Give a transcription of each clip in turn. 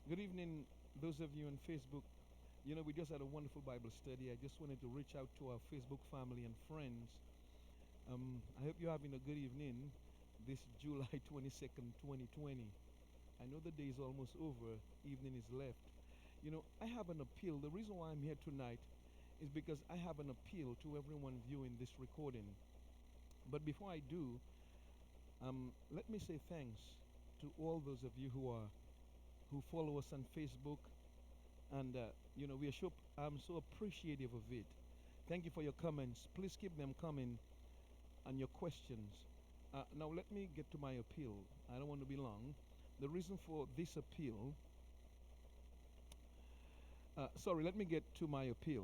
Good evening, those of you on Facebook. We just had a wonderful Bible study. I just wanted to reach out to our Facebook family and friends. I hope you're having a good evening this July 22nd, 2020. I know the day is almost over, evening is left. I have an appeal. The reason why I'm here tonight is because I have an appeal to everyone viewing this recording. But before I do, let me say thanks to all those of you who follow us on Facebook, and I'm so appreciative of it. Thank you for your comments. Please keep them coming and your questions. Now let me get to my appeal. I don't want to be long. The reason for this appeal, sorry, let me get to my appeal.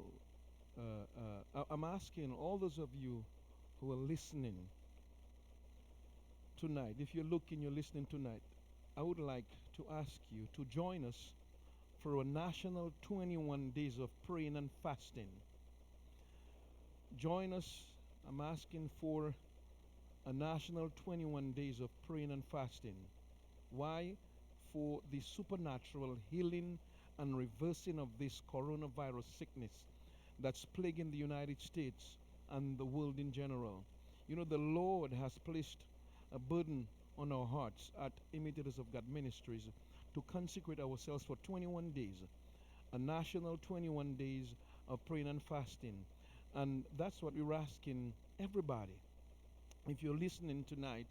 I'm asking all those of you who are listening tonight, if you're listening tonight, I would like to ask you to join us for a national 21 days of praying and fasting. Join us. I'm asking for a national 21 days of praying and fasting. Why? For the supernatural healing and reversing of this coronavirus sickness that's plaguing the United States and the world in general. The Lord has placed a burden on our hearts at Imitators of God Ministries to consecrate ourselves for 21 days, a national 21 days of praying and fasting. And that's what we're asking everybody. If you're listening tonight,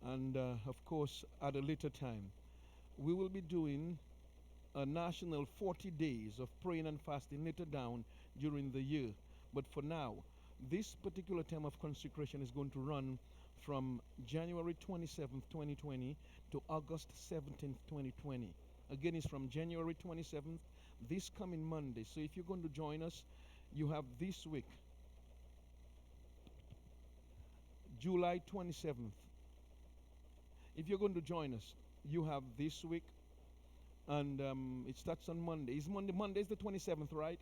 and of course at a later time, we will be doing a national 40 days of praying and fasting later down during the year. But for now, this particular time of consecration is going to run from January 27th, 2020 to August 17th, 2020. Again, it's from January 27th, this coming Monday. So if you're going to join us, you have this week, July 27th. If you're going to join us, you have this week, and it starts on Monday. Is Monday? Monday is the 27th, right?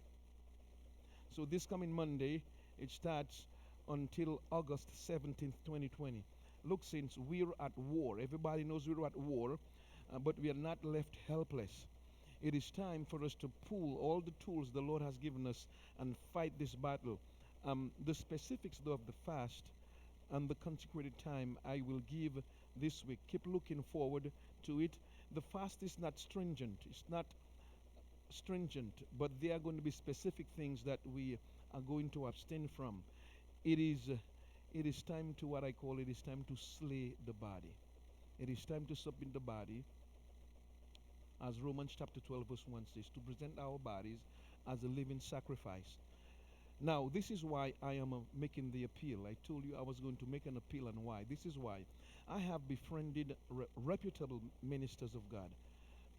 So this coming Monday, it starts until August 17th, 2020. Look, since we're at war, everybody knows we're at war, but we are not left helpless. It is time for us to pull all the tools the Lord has given us and fight this battle. The specifics, though, of the fast and the consecrated time I will give this week. Keep looking forward to it. The fast is not stringent. It's not stringent, but there are going to be specific things that we are going to abstain from. It is it is time to what I call it is time to slay the body. It is time to submit the body, as Romans chapter 12 verse 1 says, to present our bodies as a living sacrifice. Now, this is why I am making the appeal. I told you I was going to make an appeal, and why. This is why I have befriended reputable ministers of God,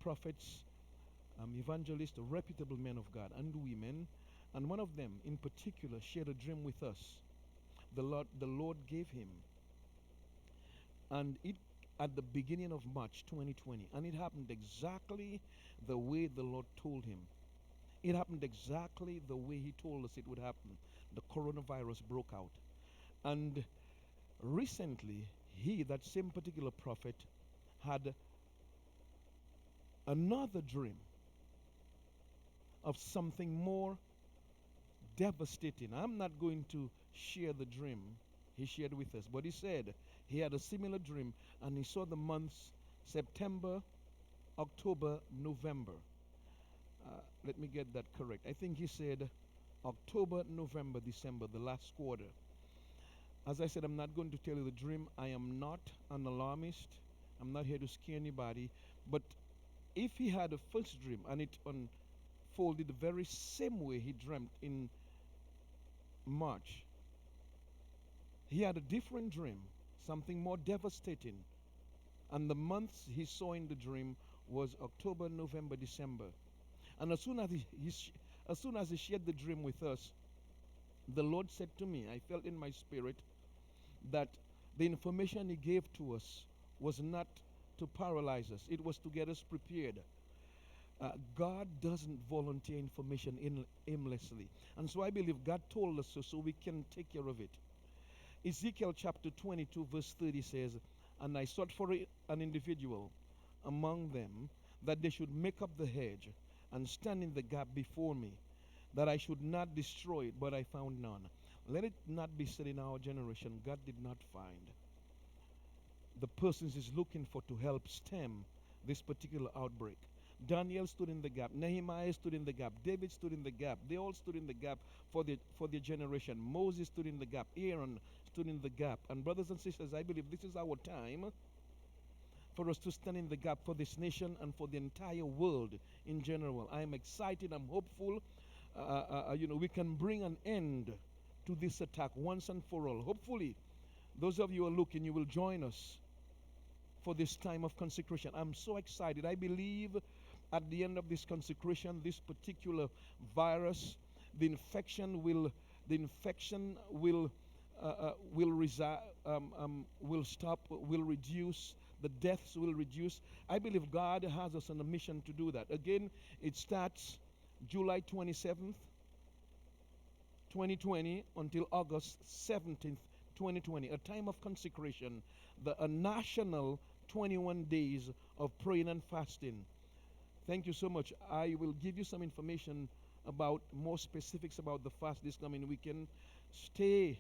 prophets, evangelists, reputable men of God, and women. And one of them in particular shared a dream with us. The Lord gave him, and it at the beginning of March 2020, and it happened exactly the way the Lord told him. It happened exactly the way he told us it would happen. The coronavirus broke out. And recently, that same particular prophet, had another dream of something more devastating. I'm not going to share the dream he shared with us, but he said he had a similar dream, and he saw the months September, October, November. Let me get that correct. I think he said October, November, December, the last quarter. As I said, I'm not going to tell you the dream. I am not an alarmist. I'm not here to scare anybody. But if he had a first dream and it unfolded the very same way he dreamt in March, he had a different dream, something more devastating. And the months he saw in the dream was October, November, December. And as soon as he shared the dream with us, the Lord said to me, I felt in my spirit that the information he gave to us was not to paralyze us, it was to get us prepared. God doesn't volunteer information aimlessly. And so I believe God told us so we can take care of it. Ezekiel chapter 22, verse 30 says, and I sought for an individual among them that they should make up the hedge and stand in the gap before me, that I should not destroy it, but I found none. Let it not be said in our generation, God did not find the persons is looking for to help stem this particular outbreak. Daniel stood in the gap. Nehemiah stood in the gap. David stood in the gap. They all stood in the gap for their generation. Moses stood in the gap. Aaron stood in the gap. And brothers and sisters, I believe this is our time for us to stand in the gap for this nation and for the entire world in general. I am excited. I'm hopeful. We can bring an end to this attack once and for all. Hopefully, those of you who are looking, you will join us for this time of consecration. I'm so excited. I believe at the end of this consecration, this particular virus, the infection will will stop, will reduce. The deaths will reduce. I believe God has us on a mission to do that. Again, it starts July 27th, 2020 until August 17th, 2020, a time of consecration, a national 21 days of praying and fasting. Thank you so much. I will give you some information about more specifics about the fast this coming weekend. Stay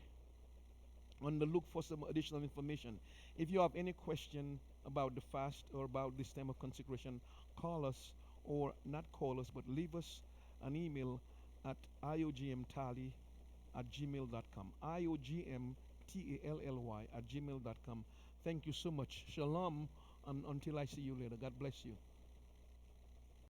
on the look for some additional information. If you have any question about the fast or about this time of consecration, call us, or not call us, but leave us an email at iogmtally@gmail.com. iogmtally@gmail.com. Thank you so much. Shalom, and until I see you later. God bless you.